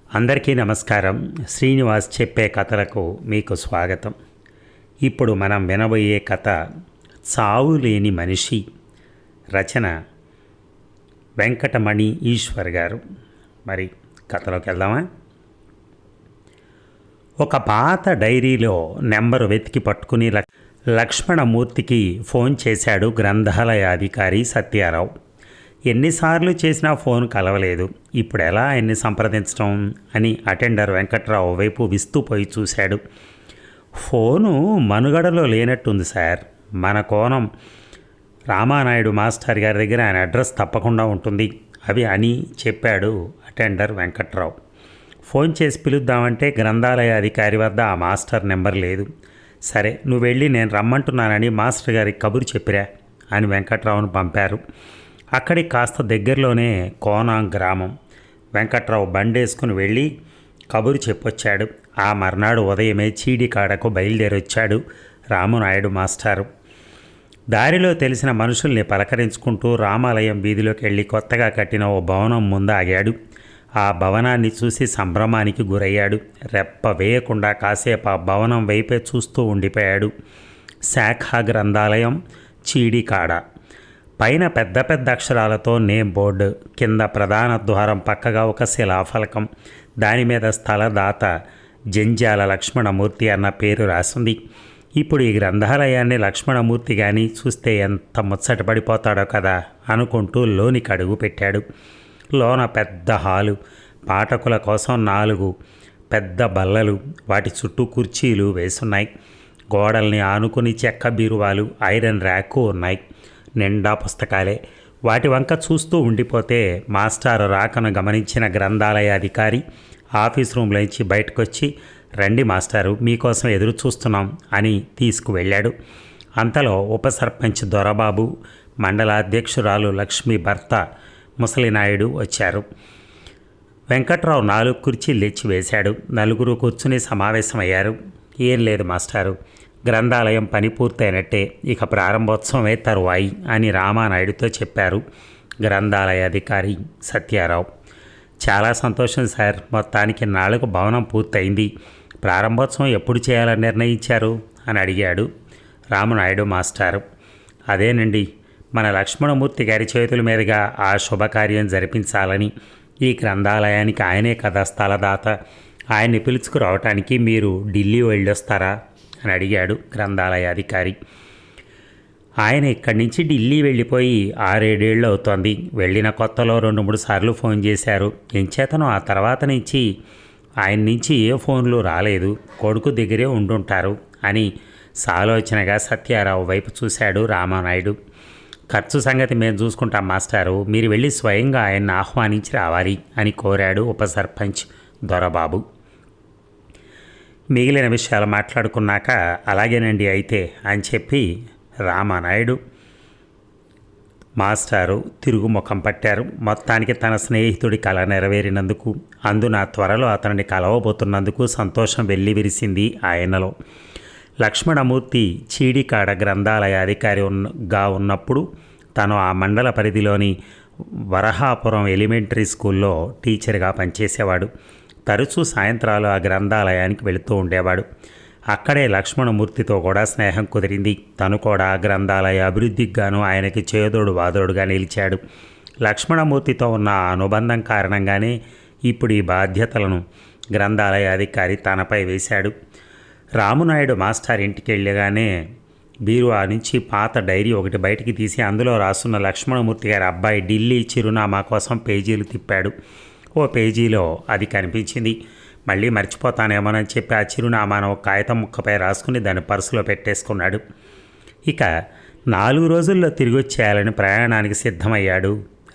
అందరికీ నమస్కారం. శ్రీనివాస్ చెప్పే కథలకు మీకు స్వాగతం. ఇప్పుడు మనం వినబోయే కథ చావులేని మనిషి. రచన వెంకటమణి ఈశ్వర్ గారు. మరి కథలోకి వెళ్దామా? ఒక పాత డైరీలో నెంబరు వెతికి పట్టుకుని లక్ష్మణమూర్తికి ఫోన్ చేశాడు గ్రంథాలయాధికారి సత్యారావు. ఎన్నిసార్లు చేసినా ఫోన్ కలవలేదు. ఇప్పుడు ఎలా ఆయన్ని సంప్రదించడం అని అటెండర్ వెంకట్రావు వైపు విస్తుపోయి చూశాడు. ఫోను మనుగడలో లేనట్టుంది సార్. మన కోణం రామానాయుడు మాస్టర్ గారి దగ్గర ఆయన అడ్రస్ తప్పకుండా ఉంటుంది అవి అని చెప్పాడు అటెండర్ వెంకట్రావు. ఫోన్ చేసి పిలుద్దామంటే గ్రంథాలయ అధికారి వద్ద ఆ మాస్టర్ నెంబర్ లేదు. సరే, నువ్వు వెళ్ళి నేను రమ్మంటున్నానని మాస్టర్ గారికి కబురు చెప్పిరా అని వెంకట్రావును పంపారు. అక్కడికి కాస్త దగ్గరలోనే కోనా గ్రామం. వెంకట్రావు బండేసుకుని వెళ్ళి కబురు చెప్పొచ్చాడు. ఆ మర్నాడు ఉదయమే చీడికాడకు బయలుదేరొచ్చాడు రామనాయుడు మాస్టారు. దారిలో తెలిసిన మనుషుల్ని పలకరించుకుంటూ రామాలయం వీధిలోకి వెళ్ళి కొత్తగా కట్టిన ఓ భవనం ముందు ఆగాడు. ఆ భవనాన్ని చూసి సంభ్రమానికి గురయ్యాడు. రెప్ప వేయకుండా కాసేపు ఆ భవనం వైపే చూస్తూ ఉండిపోయాడు. శాఖా గ్రంథాలయం, చీడికాడ. పైన పెద్ద పెద్ద అక్షరాలతో నేమ్ బోర్డు, కింద ప్రధాన ద్వారం పక్కగా ఒక శిలాఫలకం. దాని మీద స్థలదాత జంజాల లక్ష్మణమూర్తి అన్న పేరు రాసింది. ఇప్పుడు ఈ గ్రంథాలయాన్ని లక్ష్మణమూర్తి కానీ చూస్తే ఎంత ముచ్చటపడిపోతాడో కదా అనుకుంటూ లోనికి అడుగు పెట్టాడు. లోన పెద్ద హాలు, పాఠకుల కోసం 4 పెద్ద బల్లలు, వాటి చుట్టూ కుర్చీలు వేసున్నాయి. గోడల్ని ఆనుకుని చెక్క బీరువాలు, ఐరన్ ర్యాకు ఉన్నాయి. నిండా పుస్తకాలే. వాటి వంక చూస్తూ ఉండిపోతే మాస్టారు రాకను గమనించిన గ్రంథాలయ అధికారి ఆఫీస్ రూమ్లోంచి బయటకొచ్చి, రండి మాస్టారు, మీకోసం ఎదురు చూస్తున్నాం అని తీసుకువెళ్ళాడు. అంతలో ఉప సర్పంచ్ దొరబాబు, మండల అధ్యక్షురాలు లక్ష్మి భర్త ముసలినాయుడు వచ్చారు. వెంకట్రావు 4 కుర్చీలు తెచ్చి వేశాడు. 4 కూర్చుని సమావేశమయ్యారు. ఏం లేదు మాస్టారు, గ్రంథాలయం పని పూర్తయినట్టే, ఇక ప్రారంభోత్సవమే తరువాయి అని రామానాయుడుతో చెప్పారు గ్రంథాలయ అధికారి సత్యారావు. చాలా సంతోషం సార్, మొత్తానికి 4 భవనం పూర్తయింది. ప్రారంభోత్సవం ఎప్పుడు చేయాలని నిర్ణయించారు అని అడిగాడు రామనాయుడు మాస్టారు. అదేనండి, మన లక్ష్మణమూర్తి గారి చేతుల మీదుగా ఆ శుభకార్యం జరిపించాలని. ఈ గ్రంథాలయానికి ఆయనే కదా స్థలదాత. ఆయన్ని పిలుచుకురావటానికి మీరు ఢిల్లీ వెళ్ళొస్తారా అని అడిగాడు గ్రంథాలయ అధికారి. ఆయన ఇక్కడి నుంచి ఢిల్లీ వెళ్ళిపోయి 6-7 ఏళ్ళు అవుతోంది. వెళ్ళిన కొత్తలో 2-3 సార్లు ఫోన్ చేశారు. ఎంచేతనో ఆ తర్వాత నుంచి ఆయన నుంచి ఏ ఫోన్లు రాలేదు. కొడుకు దగ్గరే ఉండుంటారు అని సాలోచనగా సత్యారావు వైపు చూశాడు రామానాయుడు. ఖర్చు సంగతి మేము చూసుకుంటాం మాస్టారు, మీరు వెళ్ళి స్వయంగా ఆయన్ని ఆహ్వానించి రావాలి అని కోరాడు ఉప సర్పంచ్ దొరబాబు. మిగిలిన విషయాలు మాట్లాడుకున్నాక అలాగేనండి అయితే అని చెప్పి రామానాయుడు మాస్టారు తిరుగుముఖం పట్టారు. మొత్తానికి తన స్నేహితుడి కల నెరవేరినందుకు, అందున త్వరలో అతనిని కలవబోతున్నందుకు సంతోషం వెల్లివిరిసింది ఆయనలో. లక్ష్మణమూర్తి చీడికాడ గ్రంథాలయ అధికారిగా ఉన్నప్పుడు తను ఆ మండల పరిధిలోని వరహాపురం ఎలిమెంటరీ స్కూల్లో టీచర్గా పనిచేసేవాడు. తరచూ సాయంత్రాలు ఆ గ్రంథాలయానికి వెళుతూ ఉండేవాడు. అక్కడే లక్ష్మణమూర్తితో కూడా స్నేహం కుదిరింది. తను కూడా గ్రంథాలయ అభివృద్ధికి గాను ఆయనకి చేదోడు వాదోడుగా నిలిచాడు. లక్ష్మణమూర్తితో ఉన్న అనుబంధం కారణంగానే ఇప్పుడు ఈ బాధ్యతలను గ్రంథాలయ అధికారి తనపై వేశాడు. రామనాయుడు మాస్టర్ ఇంటికి వెళ్ళగానే బీరువా నుంచి పాత డైరీ ఒకటి బయటికి తీసి అందులో రాస్తున్న లక్ష్మణమూర్తి గారి అబ్బాయి ఢిల్లీ చిరునామా కోసం పేజీలు తిప్పాడు. ఓ పేజీలో అది కనిపించింది. మళ్ళీ మర్చిపోతానేమోనని చెప్పి ఆ చిరునామాను ఒక కాగితం ముక్కపై రాసుకుని దాన్ని పర్సులో పెట్టేసుకున్నాడు. ఇక 4 రోజుల్లో తిరిగి వచ్చేయాలని ప్రయాణానికి సిద్ధమయ్యాడు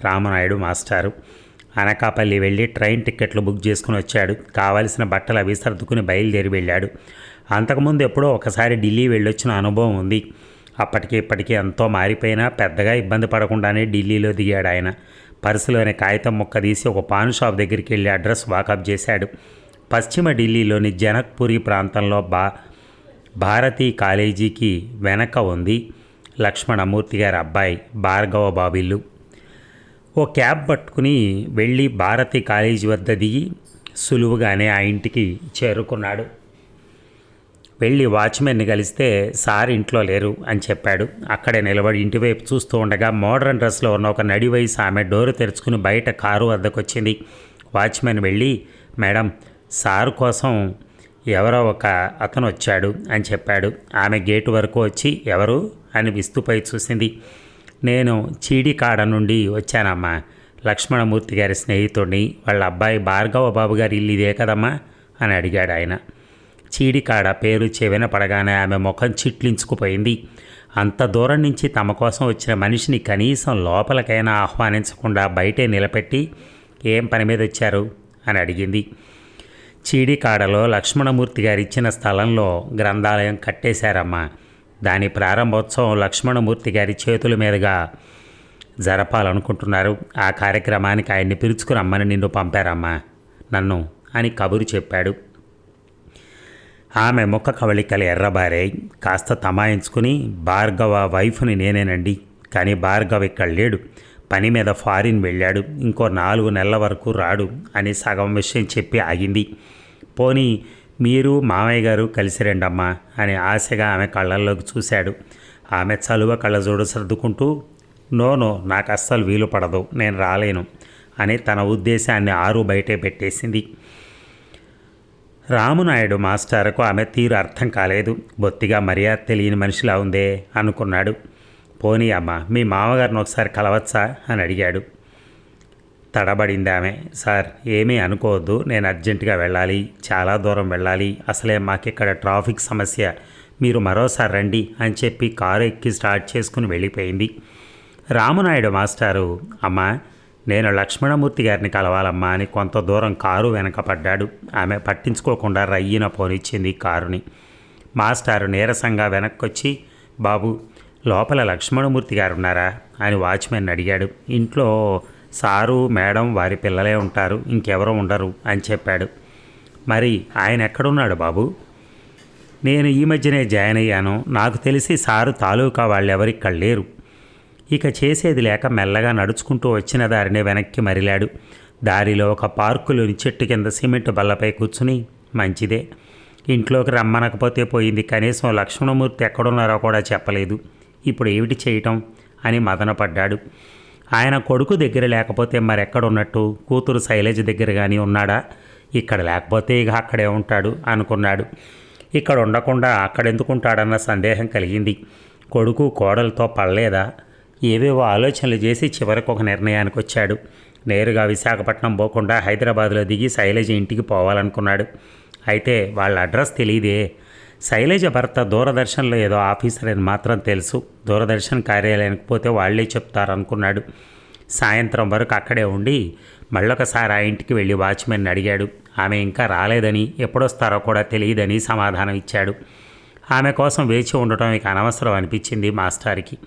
రామనాయుడు మాస్టారు. అనకాపల్లి వెళ్ళి ట్రైన్ టిక్కెట్లు బుక్ చేసుకుని వచ్చాడు. కావలసిన బట్టలు అవి సర్దుకుని బయలుదేరి వెళ్ళాడు. అంతకుముందు ఎప్పుడో ఒకసారి ఢిల్లీ వెళ్ళొచ్చిన అనుభవం ఉంది. అప్పటికి ఇప్పటికీ ఎంతో మారిపోయినా పెద్దగా ఇబ్బంది పడకుండానే ఢిల్లీలో దిగాడు ఆయన. పర్సులోని కాగితం ముక్క తీసి ఒక పాన్ షాప్ దగ్గరికి వెళ్ళి అడ్రస్ వాకప్ చేశాడు. పశ్చిమ ఢిల్లీలోని జనక్పురి ప్రాంతంలో భారతీ కాలేజీకి వెనక ఉంది లక్ష్మణమూర్తి గారి అబ్బాయి భార్గవ బాబిల్లు. ఓ క్యాబ్ పట్టుకుని వెళ్ళి భారతి కాలేజీ వద్ద దిగి సులువుగానే ఆ ఇంటికి చేరుకున్నాడు. వెళ్ళి వాచ్మెన్ని కలిస్తే సార్ ఇంట్లో లేరు అని చెప్పాడు. అక్కడే నిలబడి ఇంటివైపు చూస్తూ ఉండగా మోడర్న్ డ్రెస్లో ఉన్న ఒక నడి వయసు ఆమె డోరు తెరుచుకుని బయట కారు వద్దకొచ్చింది. వాచ్మెన్ వెళ్ళి, మేడం, సారు కోసం ఎవరో ఒక అతను వచ్చాడు అని చెప్పాడు. ఆమె గేటు వరకు వచ్చి ఎవరు అని విస్తుపై చూసింది. నేను చీడికాడ నుండి వచ్చానమ్మా, లక్ష్మణమూర్తి గారి స్నేహితుడిని, వాళ్ళ అబ్బాయి భార్గవ బాబు గారి ఇల్లు ఇదే కదమ్మా అని అడిగాడు ఆయన. చీడికాడ పేరు చెవిన పడగానే ఆమె ముఖం చిట్లించుకుపోయింది. అంత దూరం నుంచి తమ కోసం వచ్చిన మనిషిని కనీసం లోపలికైనా ఆహ్వానించకుండా బయటే నిలబెట్టి ఏం పని మీద వచ్చారు అని అడిగింది. చీడికాడలో లక్ష్మణమూర్తి గారు ఇచ్చిన స్థలంలో గ్రంథాలయం కట్టేశారమ్మా. దాని ప్రారంభోత్సవం లక్ష్మణమూర్తి గారి చేతుల మీదుగా జరపాలనుకుంటున్నారు. ఆ కార్యక్రమానికి ఆయన్ని పిలుచుకురమ్మని నిన్ను పంపారమ్మా నన్ను అని కబురు చెప్పాడు. ఆమె ముఖ కవళికలు ఎర్రబారాయి. కాస్త తమాయించుకుని, భార్గవ వైఫ్ని నేనేనండి, కానీ భార్గవ ఇక్కడ లేడు, పని మీద ఫారిన్ వెళ్ళాడు, ఇంకో 4 నెలల వరకు రాడు అని సగం విషయం చెప్పి ఆగింది. పోనీ మీరు మామయ్య గారు కలిసి రండమ్మా అని ఆశగా ఆమె కళ్ళల్లోకి చూశాడు. ఆమె చలువ కళ్ళజోడు సర్దుకుంటూ, నో నాకు అస్సలు వీలు పడదు, నేను రాలేను అని తన ఉద్దేశాన్ని బయటే పెట్టేసింది. రామునాయుడు మాస్టర్కు ఆమె తీరు అర్థం కాలేదు. బొత్తిగా మర్యాద తెలియని మనిషిలా ఉందే అనుకున్నాడు. పోనీ అమ్మ, మీ మామగారిని ఒకసారి కలవచ్చా అని అడిగాడు. తడబడింది ఆమె. సార్, ఏమీ అనుకోవద్దు, నేను అర్జెంటుగా వెళ్ళాలి, చాలా దూరం వెళ్ళాలి, అసలే మాకిక్కడ ట్రాఫిక్ సమస్య, మీరు మరోసారి రండి అని చెప్పి కారు ఎక్కి స్టార్ట్ చేసుకుని వెళ్ళిపోయింది. రామునాయుడు మాస్టారు, అమ్మా నేను లక్ష్మణమూర్తి గారిని కలవాలమ్మా అని కొంత దూరం కారు వెనకపడ్డాడు. ఆమె పట్టించుకోకుండా రయ్యిన పోనిచ్చింది కారుని. మాస్టారు నీరసంగా వెనక్కొచ్చి, బాబు లోపల లక్ష్మణమూర్తి గారు ఉన్నారా అని వాచ్మెన్ అడిగాడు. ఇంట్లో సారు, మేడం, వారి పిల్లలే ఉంటారు, ఇంకెవరూ ఉండరు అని చెప్పాడు. మరి ఆయన ఎక్కడున్నాడు బాబు? నేను ఈ మధ్యనే జాయిన్ అయ్యాను, నాకు తెలిసి సారు తాలూకా వాళ్ళెవరిక్కడ లేరు. ఇక చేసేది లేక మెల్లగా నడుచుకుంటూ వచ్చిన దారినే వెనక్కి మరిలాడు. దారిలో ఒక పార్కులోని చెట్టు కింద సిమెంట్ బల్లపై కూర్చుని, మంచిదే, ఇంట్లోకి రమ్మనకపోతే పోయింది, కనీసం లక్ష్మణమూర్తి ఎక్కడున్నారో కూడా చెప్పలేదు, ఇప్పుడు ఏమిటి చేయటం అని మదనపడ్డాడు. ఆయన కొడుకు దగ్గర లేకపోతే మరెక్కడున్నట్టు? కూతురు శైలజ దగ్గర కానీ ఉన్నాడా? ఇక్కడ లేకపోతే ఇక అక్కడే ఉంటాడు అనుకున్నాడు. ఇక్కడ ఉండకుండా అక్కడెందుకుంటాడన్న సందేహం కలిగింది. కొడుకు కోడలతో పడలేదా? ఏవేవో ఆలోచనలు చేసి చివరికి ఒక నిర్ణయానికి వచ్చాడు. నేరుగా విశాఖపట్నం పోకుండా హైదరాబాద్లో దిగి శైలజ ఇంటికి పోవాలనుకున్నాడు. అయితే వాళ్ళ అడ్రస్ తెలియదే. శైలజ భర్త దూరదర్శన్లో ఏదో ఆఫీసర్ అని మాత్రం తెలుసు. దూరదర్శన్ కార్యాలయానికి పోతే వాళ్లే చెప్తారనుకున్నాడు. సాయంత్రం వరకు అక్కడే ఉండి మళ్ళొకసారి ఆ ఇంటికి వెళ్ళి వాచ్మెన్ అడిగాడు. ఆమె ఇంకా రాలేదని, ఎప్పుడొస్తారో కూడా తెలియదని సమాధానం ఇచ్చాడు. ఆమె కోసం వేచి ఉండటం ఇక అనవసరం అనిపించింది మాస్టార్కి.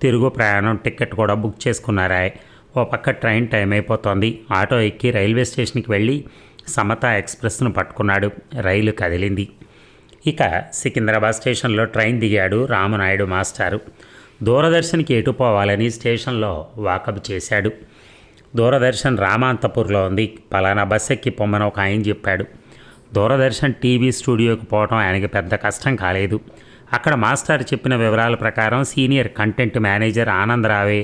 తిరుగు ప్రయాణం టికెట్ కూడా బుక్ చేసుకున్నారా. ఓ పక్క ట్రైన్ టైం అయిపోతోంది. ఆటో ఎక్కి రైల్వే స్టేషన్కి వెళ్ళి సమతా ఎక్స్ప్రెస్ను పట్టుకున్నాడు. రైలు కదిలింది. ఇక సికింద్రాబాద్ స్టేషన్లో ట్రైన్ దిగాడు రామనాయుడు మాస్టారు. దూరదర్శన్కి ఎటు పోవాలని స్టేషన్లో వాకప్ చేశాడు. దూరదర్శన్ రామాంతపూర్లో ఉంది, పలానా బస్ ఎక్కి పొమ్మని ఒక ఆయన చెప్పాడు. దూరదర్శన్ టీవీ స్టూడియోకి పోవడం ఆయనకి పెద్ద కష్టం కాలేదు. అక్కడ మాస్టర్ చెప్పిన వివరాల ప్రకారం సీనియర్ కంటెంట్ మేనేజర్ ఆనందరావే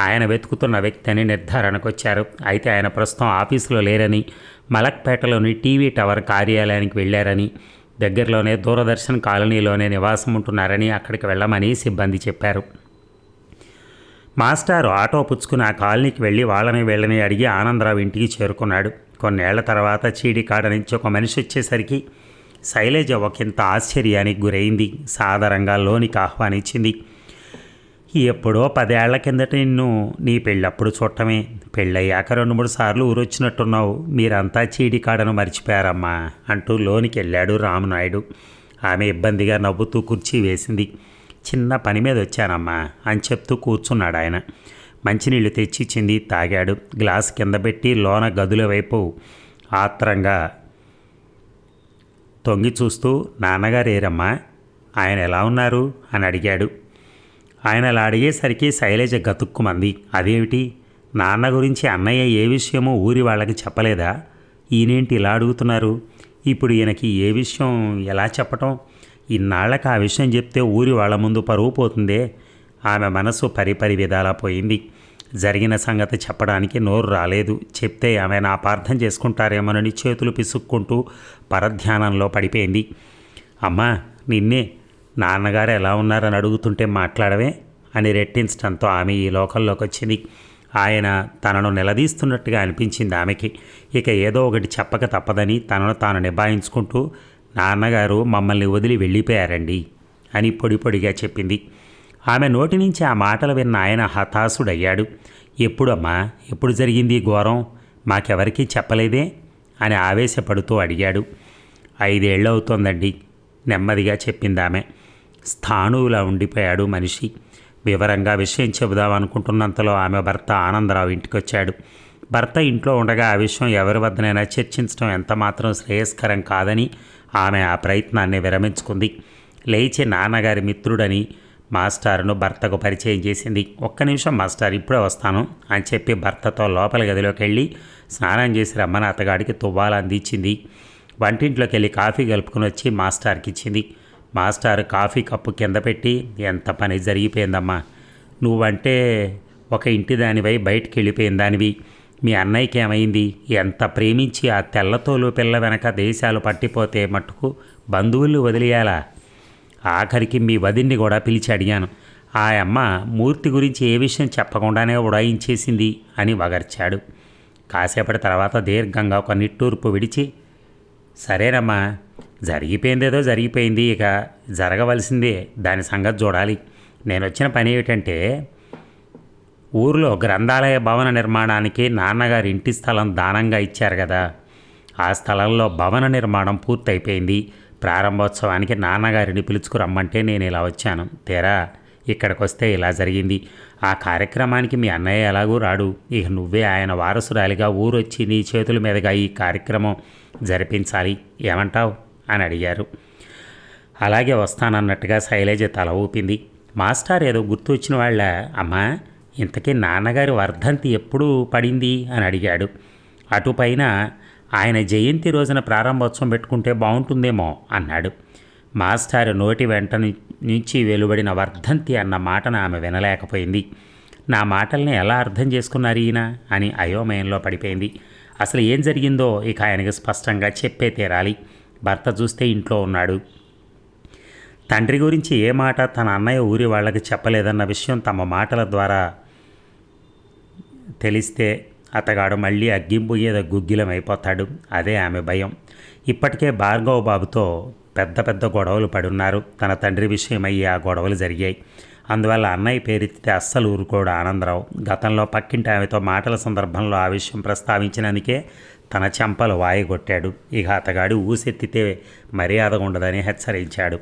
ఆయన వెతుకుతున్న వ్యక్తి అని నిర్ధారణకు వచ్చారు. అయితే ఆయన ప్రస్తుతం ఆఫీసులో లేరని, మలక్పేటలోని టీవీ టవర్ కార్యాలయానికి వెళ్ళారని, దగ్గరలోనే దూరదర్శన్ కాలనీలోనే నివాసం ఉంటున్నారని అక్కడికి వెళ్ళమని సిబ్బంది చెప్పారు. మాస్టారు ఆటో పుచ్చుకుని ఆ కాలనీకి వెళ్ళి వాళ్ళని వీళ్ళని అడిగి ఆనందరావు ఇంటికి చేరుకున్నాడు. కొన్నేళ్ల తర్వాత చీడికాడ నుంచి ఒక మనిషి వచ్చేసరికి శైలజ ఒకంత ఆశ్చర్యానికి గురైంది. సాదరంగా లోనికి ఆహ్వానించింది. ఎప్పుడో 10 ఏళ్ల కిందట నిన్ను నీ పెళ్ళప్పుడు చూడటమే, పెళ్ళయ్యాక 2-3 సార్లు ఊరొచ్చినట్టున్నావు, మీరంతా చీడికాడను మర్చిపోయారమ్మా అంటూ లోనికి వెళ్ళాడు రామనాయుడు. ఆమె ఇబ్బందిగా నవ్వుతూ కుర్చీ వేసింది. చిన్న పని మీద వచ్చానమ్మా అని చెప్తూ కూర్చున్నాడు ఆయన. మంచినీళ్ళు తెచ్చిచ్చింది, తాగాడు. గ్లాస్ కింద పెట్టి లోన గదుల వైపు ఆత్రంగా తొంగి చూస్తూ, నాన్నగారు ఏరమ్మా, ఆయన ఎలా ఉన్నారు అని అడిగాడు. ఆయన అలా అడిగేసరికి శైలజ గతుక్కుమంది. అదేమిటి, నాన్న గురించి అన్నయ్య ఏ విషయమో ఊరి వాళ్ళకి చెప్పలేదా? ఈయనేంటి ఇలా అడుగుతున్నారు? ఇప్పుడు ఈయనకి ఏ విషయం ఎలా చెప్పటం? ఇన్నాళ్ళకి ఆ విషయం చెప్తే ఊరి వాళ్ళ ముందు పరువు పోతుందే. ఆమె మనసు పరిపరి విధాలా పోయింది. జరిగిన సంగతి చెప్పడానికి నోరు రాలేదు. చెప్తే ఆమెను అపార్థం చేసుకుంటారేమోనని చేతులు పిసుక్కుంటూ పరధ్యానంలో పడిపోయింది. అమ్మా, నిన్నే నాన్నగారు ఎలా ఉన్నారని అడుగుతుంటే మాట్లాడవే అని రెట్టించడంతో ఆమె ఈ లోకంలోకి వచ్చింది. ఆయన తనను నిలదీస్తున్నట్టుగా అనిపించింది ఆమెకి. ఇక ఏదో ఒకటి చెప్పక తప్పదని తనను తాను నిభాయించుకుంటూ, నాన్నగారు మమ్మల్ని వదిలి వెళ్ళిపోయారండి అని పొడి పొడిగా చెప్పింది. ఆమె నోటి నుంచి ఆ మాటలు విన్న ఆయన హతాశుడయ్యాడు. ఎప్పుడమ్మా, ఎప్పుడు జరిగింది ఈ ఘోరం? మాకెవరికీ చెప్పలేదే అని ఆవేశపడుతూ అడిగాడు. 5 ఏళ్ళు అవుతోందండి, నెమ్మదిగా చెప్పింది ఆమె. స్థాణువులా ఉండిపోయాడు మనిషి. వివరంగా విషయం చెబుదామనుకుంటున్నంతలో ఆమె భర్త ఆనందరావు ఇంటికొచ్చాడు. భర్త ఇంట్లో ఉండగా ఆ విషయం ఎవరి వద్దనైనా చర్చించడం ఎంతమాత్రం శ్రేయస్కరం కాదని ఆమె ఆ ప్రయత్నాన్ని విరమించుకుంది. లేచి నాన్నగారి మిత్రుడని మాస్టారును భర్తకు పరిచయం చేసింది. ఒక్క నిమిషం మాస్టర్, ఇప్పుడే వస్తాను అని చెప్పి భర్తతో లోపల గదిలోకి వెళ్ళి స్నానం చేసి రమ్మని అతగాడికి తువ్వాల అందించింది. వంటింట్లోకి వెళ్ళి కాఫీ కలుపుకొని వచ్చి మాస్టార్కి ఇచ్చింది. మాస్టారు కాఫీ కప్పు కింద పెట్టి, ఎంత పని జరిగిపోయిందమ్మా. నువ్వంటే ఒక ఇంటి దానివై బయటికి వెళ్ళిపోయిన దానివి. మీ అన్నయ్యకి ఏమైంది? ఎంత ప్రేమించి ఆ తెల్లతోలు పిల్ల వెనక దేశాలు పట్టిపోతే మట్టుకు బంధువులు వదిలేయాలా? ఆఖరికి మీ వదిన్ని కూడా పిలిచి అడిగాను. ఆ అమ్మ మూర్తి గురించి ఏ విషయం చెప్పకుండానే ఉడాయించేసింది అని వగర్చాడు. కాసేపటి తర్వాత దీర్ఘంగా ఒక నిట్టూర్పు విడిచి, సరేనమ్మా, జరిగిపోయిందేదో జరిగిపోయింది, ఇక జరగవలసిందే, దాని సంగతి చూడాలి. నేను వచ్చిన పని ఏమిటంటే, ఊరిలో గ్రంథాలయ భవన నిర్మాణానికి నాన్నగారి ఇంటి స్థలం దానంగా ఇచ్చారు కదా, ఆ స్థలంలో భవన నిర్మాణం పూర్తయిపోయింది. ప్రారంభోత్సవానికి నాన్నగారిని పిలుచుకురమ్మంటే నేను ఇలా వచ్చాను. తీరా ఇక్కడికి వస్తే ఇలా జరిగింది. ఆ కార్యక్రమానికి మీ అన్నయ్య ఎలాగూ రాడు. ఇక నువ్వే ఆయన వారసురాలిగా ఊరొచ్చి నీ చేతుల మీదుగా ఈ కార్యక్రమం జరిపించాలి. ఏమంటావు అని అడిగారు. అలాగే వస్తానన్నట్టుగా శైలజ తల ఊపింది. మాస్టర్ ఏదో గుర్తు వచ్చిన వాళ్ళ, అమ్మా, ఇంతకీ నాన్నగారి వర్ధంతి ఎప్పుడు పడింది అని అడిగాడు. అటుపైన ఆయన జయంతి రోజున ప్రారంభోత్సవం పెట్టుకుంటే బాగుంటుందేమో అన్నాడు. మాస్టర్ నోటి వెంట నుంచి వెలువడిన వర్ధంతి అన్న మాటను ఆమె వినలేకపోయింది. నా మాటల్ని ఎలా అర్థం చేసుకున్నారు ఈయన అని అయోమయంలో పడిపోయింది. అసలు ఏం జరిగిందో ఇక ఆయనకు స్పష్టంగా చెప్పే తీరాలి. భర్త చూస్తే ఇంట్లో ఉన్నాడు. తండ్రి గురించి ఏ మాట తన అన్నయ్య ఊరి వాళ్ళకి చెప్పలేదన్న విషయం తమ మాటల ద్వారా తెలిస్తే అతగాడు మళ్ళీ అగ్గింపుయ్యేద గుగ్గిలం అయిపోతాడు. అదే ఆమె భయం. ఇప్పటికే భార్గవ బాబుతో పెద్ద పెద్ద గొడవలు పడున్నారు. తన తండ్రి విషయమయ్యి ఆ గొడవలు జరిగాయి. అందువల్ల అన్నయ్య పేరెత్తితే అస్సలు ఊరుకోడు ఆనందరావు. గతంలో పక్కింటి ఆమెతో మాటల సందర్భంలో ఆ విషయం ప్రస్తావించినందుకే తన చెంపలు వాయిగొట్టాడు. ఇక అతగాడు ఊసెత్తితే మర్యాద ఉండదని హెచ్చరించాడు.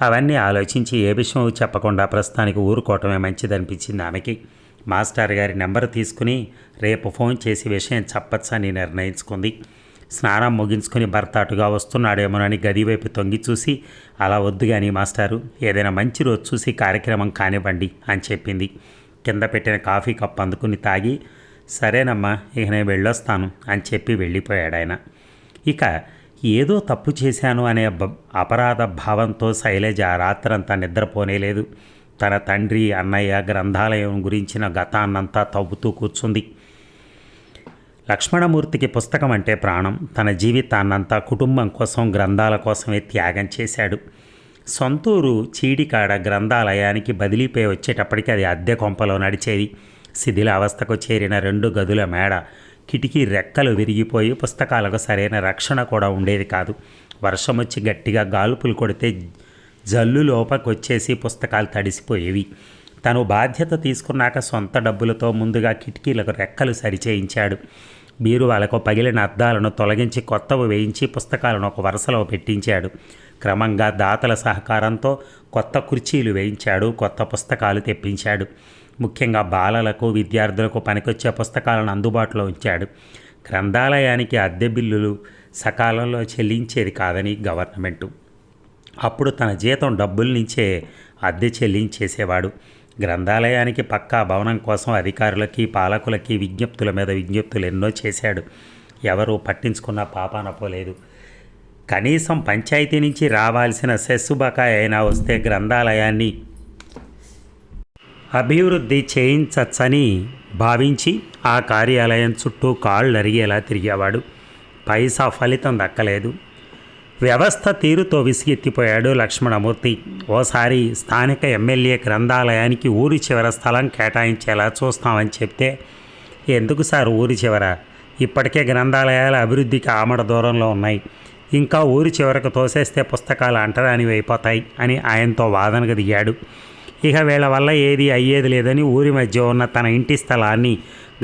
అవన్నీ ఆలోచించి ఏ విషయం చెప్పకుండా ప్రస్తుతానికి ఊరుకోవటమే మంచిదనిపించింది ఆమెకి. మాస్టర్ గారి నెంబర్ తీసుకుని రేపు ఫోన్ చేసి విషయం చెప్పచ్చని నిర్ణయించుకుంది. స్నానం ముగించుకొని భర్త అటుగా వస్తున్నాడేమోనని గది వైపు తొంగి చూసి, అలా వద్దు కానీ మాస్టారు, ఏదైనా మంచి రోజు చూసి కార్యక్రమం కానివ్వండి అని చెప్పింది. కింద పెట్టిన కాఫీ కప్ అందుకుని తాగి, సరేనమ్మా, ఇక నేను వెళ్ళొస్తాను అని చెప్పి వెళ్ళిపోయాడు ఆయన. ఇక ఏదో తప్పు చేశాను అనే అపరాధ భావంతో శైలజ రాత్రంతా నిద్రపోనేలేదు. తన తండ్రి, అన్నయ్య, గ్రంథాలయం గురించిన గతాన్నంతా తవ్వుతూ కూర్చుంది. లక్ష్మణమూర్తికి పుస్తకం అంటే ప్రాణం. తన జీవితాన్నంతా కుటుంబం కోసం, గ్రంథాల కోసమే త్యాగం చేశాడు. సొంతూరు చీడికాడ గ్రంథాలయానికి బదిలీపోయి వచ్చేటప్పటికి అది అద్దె కొంపలో నడిచేది. శిథిలావస్థకు చేరిన 2 గదుల మేడ, కిటికీ రెక్కలు విరిగిపోయి పుస్తకాలకు సరైన రక్షణ కూడా ఉండేది కాదు. వర్షం వచ్చి గట్టిగా గాలుపులు కొడితే జల్లు లోపకొచ్చేసి పుస్తకాలు తడిసిపోయేవి. తను బాధ్యత తీసుకున్నాక సొంత డబ్బులతో ముందుగా కిటికీలకు రెక్కలు సరిచేయించాడు. బీరువాలకు పగిలిన అద్దాలను తొలగించి కొత్తవి వేయించి పుస్తకాలను ఒక వరుసలో పెట్టించాడు. క్రమంగా దాతల సహకారంతో కొత్త కుర్చీలు వేయించాడు. కొత్త పుస్తకాలు తెప్పించాడు. ముఖ్యంగా బాలలకు, విద్యార్థులకు పనికొచ్చే పుస్తకాలను అందుబాటులో ఉంచాడు. గ్రంథాలయానికి అద్దె బిల్లులు సకాలంలో చెల్లించేది కాదని గవర్నమెంటు. అప్పుడు తన జీతం డబ్బుల నుంచే అద్దె చెల్లించేసేవాడు. గ్రంథాలయానికి పక్కా భవనం కోసం అధికారులకి, పాలకులకి విజ్ఞప్తుల మీద విజ్ఞప్తులు ఎన్నో చేశాడు. ఎవరూ పట్టించుకున్న పాపాన పోలేదు. కనీసం పంచాయతీ నుంచి రావాల్సిన సెస్సు బకాయి అయినా వస్తే గ్రంథాలయాన్ని అభివృద్ధి చేయించచ్చని భావించి ఆ కార్యాలయం చుట్టూ కాళ్ళు అరిగేలా తిరిగేవాడు. పైసా ఫలితం దక్కలేదు. వ్యవస్థ తీరుతో విసిగెత్తిపోయాడు లక్ష్మణమూర్తి. ఓసారి స్థానిక ఎమ్మెల్యే గ్రంథాలయానికి ఊరి చివర స్థలం కేటాయించేలా చూస్తామని చెప్తే, ఎందుకు సార్ ఊరి చివర, ఇప్పటికే గ్రంథాలయాల అభివృద్ధికి ఆమడ దూరంలో ఉన్నాయి, ఇంకా ఊరి చివరకు తోసేస్తే పుస్తకాలు అంటరానివి అయిపోతాయి అని ఆయనతో వాదనకు దిగాడు. ఇక వీళ్ళ వల్ల ఏది అయ్యేది లేదని ఊరి మధ్య ఉన్న తన ఇంటి స్థలాన్ని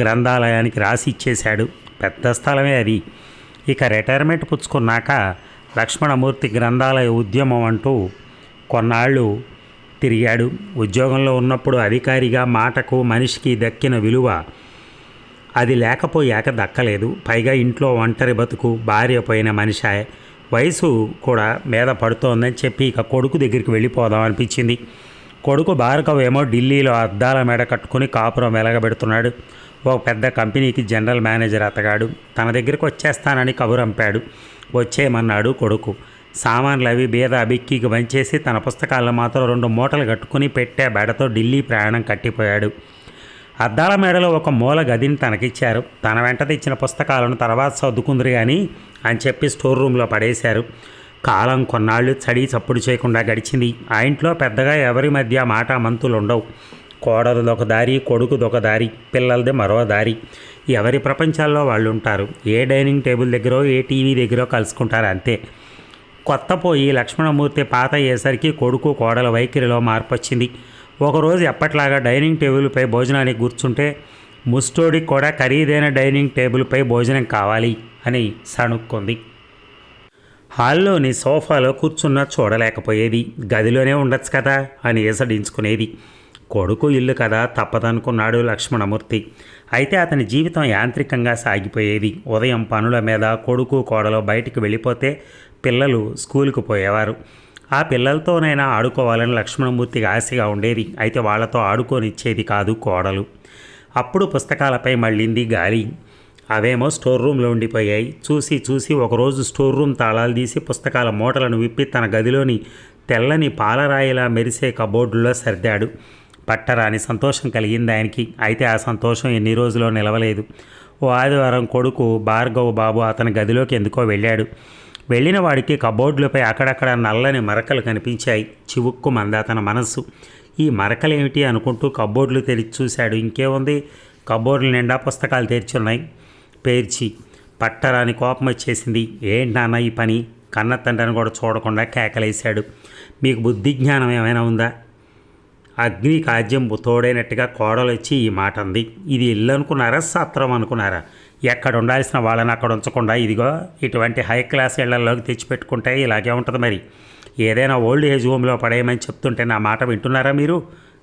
గ్రంథాలయానికి రాసి ఇచ్చేశాడు. పెద్ద స్థలమే అది. ఇక రిటైర్మెంట్ పుచ్చుకున్నాక లక్ష్మణమూర్తి గ్రంథాలయ ఉద్యమం అంటూ కొన్నాళ్ళు తిరిగాడు. ఉద్యోగంలో ఉన్నప్పుడు అధికారిగా మాటకు మనిషికి దక్కిన విలువ అది లేకపోయాక దక్కలేదు. పైగా ఇంట్లో ఒంటరి బతుకు, భార్య పోయిన మనిషి, వయసు కూడా మీద పడుతోందని చెప్పి ఇక కొడుకు దగ్గరికి వెళ్ళిపోదాం అనిపించింది. కొడుకు భార్గవ్ ఏమో ఢిల్లీలో అద్దాల మెడ కట్టుకుని కాపురం వెలగబెడుతున్నాడు. ఒక పెద్ద కంపెనీకి జనరల్ మేనేజర్ అతగాడు. తన దగ్గరికి వచ్చేస్తానని కబురంపాడు. వచ్చేయమన్నాడు కొడుకు. సామాన్లు అవి బీద బిక్కికి వంచేసి తన పుస్తకాలను మాత్రం 2 మూటలు కట్టుకుని పెట్టే బెడతో ఢిల్లీ ప్రయాణం కట్టిపోయాడు. అద్దాల మేడలో ఒక మూల గదిని తనకిచ్చారు. తన వెంట తెచ్చిన పుస్తకాలను తర్వాత సర్దుకుందరు కానీ అని చెప్పి స్టోర్ రూమ్లో పడేశారు. కాలం కొన్నాళ్ళు చడి చప్పుడు చేయకుండా గడిచింది. ఆ ఇంట్లో పెద్దగా ఎవరి మధ్య మాట మంతులు ఉండవు. కోడలదొక దారి, కొడుకుదొక దారి, పిల్లలది మరో దారి. ఎవరి ప్రపంచాల్లో వాళ్ళు ఉంటారు. ఏ డైనింగ్ టేబుల్ దగ్గర, ఏ టీవీ దగ్గర కలుసుకుంటారు అంతే. కొత్త పోయి లక్ష్మణమూర్తి పాత అయ్యేసరికి కొడుకు కోడల వైఖరిలో మార్పు వచ్చింది. ఒకరోజు ఎప్పట్లాగా డైనింగ్ టేబుల్పై భోజనానికి కూర్చుంటే ముస్టోడికి కూడా ఖరీదైన డైనింగ్ టేబుల్పై భోజనం కావాలి అని సణుక్కుంది. హాల్లోని సోఫాలో కూర్చున్న చూడలేకపోయేది. గదిలోనే ఉండొచ్చు కదా అని ఏసడించుకునేది. కొడుకు ఇల్లు కదా తప్పదనుకున్నాడు లక్ష్మణమూర్తి. అయితే అతని జీవితం యాంత్రికంగా సాగిపోయేది. ఉదయం పనుల మీద కొడుకు కోడలు బయటికి వెళ్ళిపోతే పిల్లలు స్కూలుకు పోయేవారు. ఆ పిల్లలతోనైనా ఆడుకోవాలని లక్ష్మణమూర్తికి ఆశగా ఉండేది. అయితే వాళ్లతో ఆడుకోనిచ్చేది కాదు కోడలు. అప్పుడు పుస్తకాలపై మళ్ళింది గాలి. అవేమో స్టోర్ రూమ్లో ఉండిపోయాయి. చూసి చూసి ఒకరోజు స్టోర్ రూమ్ తాళాలు తీసి పుస్తకాల మూటలను విప్పి తన గదిలోని తెల్లని పాలరాయిలా మెరిసే కబోర్డులో సర్దాడు. పట్టరాని సంతోషం కలిగింది ఆయనకి. అయితే ఆ సంతోషం ఎన్ని రోజులో నిలవలేదు. ఓ ఆదివారం కొడుకు భార్గవ్ బాబు అతని గదిలోకి ఎందుకో వెళ్ళాడు. వెళ్ళిన వాడికి కబోర్డులపై అక్కడక్కడ నల్లని మరకలు కనిపించాయి. చివుక్కు మంది అతని మనస్సు. ఈ మరకలేమిటి అనుకుంటూ కబోర్డులు తెరిచి చూశాడు. ఇంకేముంది, కబోర్డుల నిండా పుస్తకాలు తెరిచున్నాయి. పేర్చి పట్టరాని కోపం వచ్చేసింది. ఏంటి నాన్న ఈ పని? కన్న తండ్రిని కూడా చూడకుండా కేకలేశాడు. మీకు బుద్ధి జ్ఞానం ఏమైనా ఉందా? అగ్ని కాజ్యం తోడైనట్టుగా కోడలు వచ్చి ఈ మాట అంది. ఇది ఇల్లు అనుకున్నారా, సత్రం అనుకున్నారా? ఎక్కడ ఉండాల్సిన వాళ్ళని అక్కడ ఉంచకుండా ఇదిగో ఇటువంటి హై క్లాస్ ఇళ్లలోకి తెచ్చిపెట్టుకుంటే ఇలాగే ఉంటుంది. మరి ఏదైనా ఓల్డ్ ఏజ్ హోమ్లో పడేయమని చెప్తుంటే నా మాట వింటున్నారా మీరు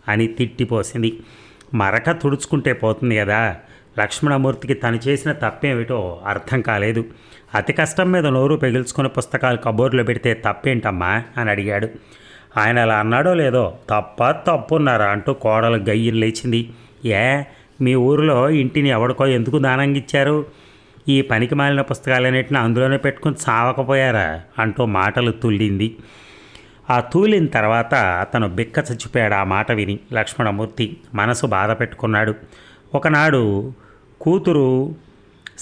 అని తిట్టిపోసింది. మరక తుడుచుకుంటే పోతుంది కదా. లక్ష్మణమూర్తికి తను చేసిన తప్పేమిటో అర్థం కాలేదు. అతి కష్టం మీద నోరు పెగిల్చుకుని పుస్తకాలు కబోర్డులో పెడితే తప్పేంటమ్మా అని అడిగాడు. ఆయన అలా అన్నాడో లేదో తప్పున్నారా అంటూ కోడలు గయ్యను లేచింది. ఏ, మీ ఊరిలో ఇంటిని ఎవడికో ఎందుకు దానంగిచ్చారు? ఈ పనికి మాలిన పుస్తకాలన్నింటినీ అందులోనే పెట్టుకుని చావకపోయారా అంటూ మాటలు తుల్లింది. ఆ తూలిన తర్వాత అతను బిక్క చచ్చిపోయాడు. ఆ మాట విని లక్ష్మణమూర్తి మనసు బాధ పెట్టుకున్నాడు. ఒకనాడు కూతురు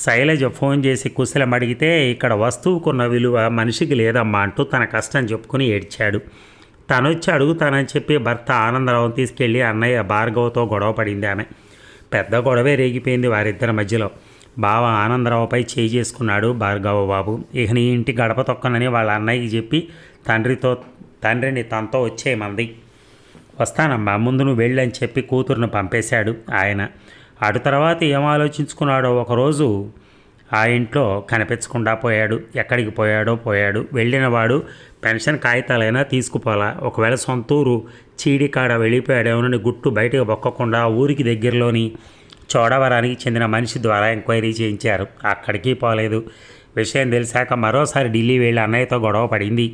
శైలజ ఫోన్ చేసి కుశలం అడిగితే ఇక్కడ వస్తువుకున్న విలువ మనిషికి లేదమ్మా అంటూ తన కష్టం చెప్పుకుని ఏడ్చాడు. తను వచ్చి అడుగుతానని చెప్పి భర్త ఆనందరావుని తీసుకెళ్ళి అన్నయ్య భార్గవ్తో గొడవ పడింది ఆమె. పెద్ద గొడవే రేగిపోయింది వారిద్దరి మధ్యలో. బావ ఆనందరావుపై చేయి చేసుకున్నాడు భార్గవ బాబు. ఇక నీ ఇంటి గడప తొక్కనని వాళ్ళ అన్నయ్యకి చెప్పి తండ్రిని తనతో వచ్చేయమంది. వస్తానమ్మా, ముందు నువ్వు వెళ్ళని చెప్పి కూతురును పంపేశాడు ఆయన. అటు తర్వాత ఏం ఆలోచించుకున్నాడో ఒకరోజు ఆ ఇంట్లో కనిపించకుండా పోయాడు. ఎక్కడికి పోయాడు. వెళ్ళినవాడు పెన్షన్ కాగితాలైనా తీసుకుపోలా. ఒకవేళ సొంతూరు చీడికాడ వెళ్ళిపోయాడేమోనని గుట్టు బయటకు బొక్కకుండా ఊరికి దగ్గరలోని చోడవరానికి చెందిన మనిషి ద్వారా ఎంక్వైరీ చేయించారు. అక్కడికి పోలేదు. విషయం తెలిసాక మరోసారి ఢిల్లీ వెళ్ళి అన్నయ్యతో గొడవ పడింది.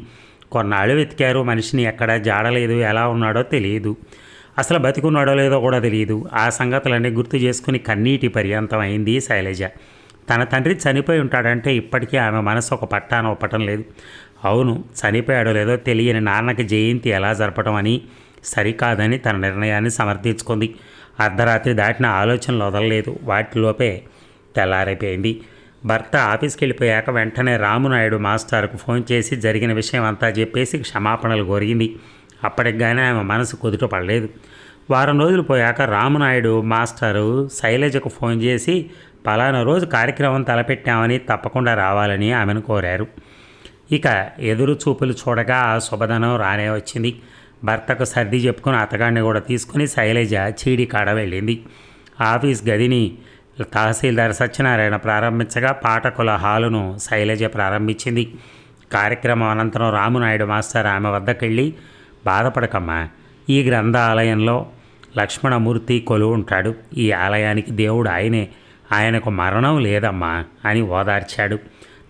కొన్నాళ్ళు వెతికారు. మనిషిని ఎక్కడా జాడలేదు. ఎలా ఉన్నాడో తెలియదు. అసలు బతికున్నాడో లేదో కూడా తెలియదు. ఆ సంగతులన్నీ గుర్తు చేసుకుని కన్నీటి పర్యంతం అయింది శైలజ. తన తండ్రి చనిపోయి ఉంటాడంటే ఇప్పటికీ ఆమె మనసు ఒక పట్టాన ఒప్పటం లేదు. అవును, చనిపోయాడో లేదో తెలియని నాన్నకి జయంతి ఎలా జరపడం అని సరికాదని తన నిర్ణయాన్ని సమర్థించుకుంది. అర్ధరాత్రి దాటిన ఆలోచనలు వదలలేదు. వాటిలోపే తెల్లారైపోయింది. భర్త ఆఫీస్కి వెళ్ళిపోయాక వెంటనే రామునాయుడు మాస్టర్కు ఫోన్ చేసి జరిగిన విషయం అంతా చెప్పేసి క్షమాపణలు కోరింది. అప్పటికి కానీ ఆమె మనసు కుదుట పడలేదు. వారం రోజులు పోయాక రామునాయుడు మాస్టరు శైలజకు ఫోన్ చేసి పలానా రోజు కార్యక్రమం తలపెట్టామని తప్పకుండా రావాలని ఆమెను కోరారు. ఇక ఎదురు చూపులు చూడగా ఆ శుభదనం రానే వచ్చింది. భర్తకు సర్ది చెప్పుకుని అతగాడిని కూడా తీసుకుని శైలజ చీడి కాడ వెళ్ళింది. ఆఫీస్ గదిని తహసీల్దార్ సత్యనారాయణ ప్రారంభించగా పాఠకుల హాలును శైలజ ప్రారంభించింది. కార్యక్రమం అనంతరం రామునాయుడు మాస్టర్ ఆమె వద్దకెళ్ళి, బాధపడకమ్మా, ఈ గ్రంథాలయంలో లక్ష్మణమూర్తి కొలువు ఉంటాడు. ఈ ఆలయానికి దేవుడు ఆయనే, ఆయనకు మరణం లేదమ్మా అని ఓదార్చాడు.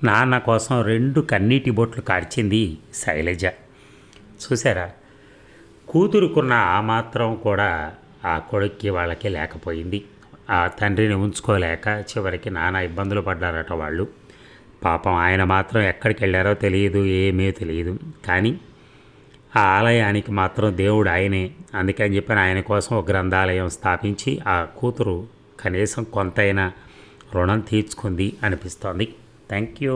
నాన్న కోసం 2 కన్నీటి బొట్లు కార్చింది శైలజ. చూసారా, కూతురుకున్న ఆ మాత్రం కూడా ఆ కొడుక్కి వాళ్ళకి లేకపోయింది. ఆ తండ్రిని ఉంచుకోలేక చివరికి నానా ఇబ్బందులు పడ్డారట వాళ్ళు. పాపం ఆయన మాత్రం ఎక్కడికి వెళ్ళారో తెలియదు, ఏమీ తెలియదు. కానీ ఆ ఆలయానికి మాత్రం దేవుడు ఆయనే. అందుకని చెప్పి ఆయన కోసం ఒక గ్రంథాలయం స్థాపించి ఆ కూతురు కనీసం కొంతైనా రుణం తీర్చుకుంది అనిపిస్తోంది. Thank you.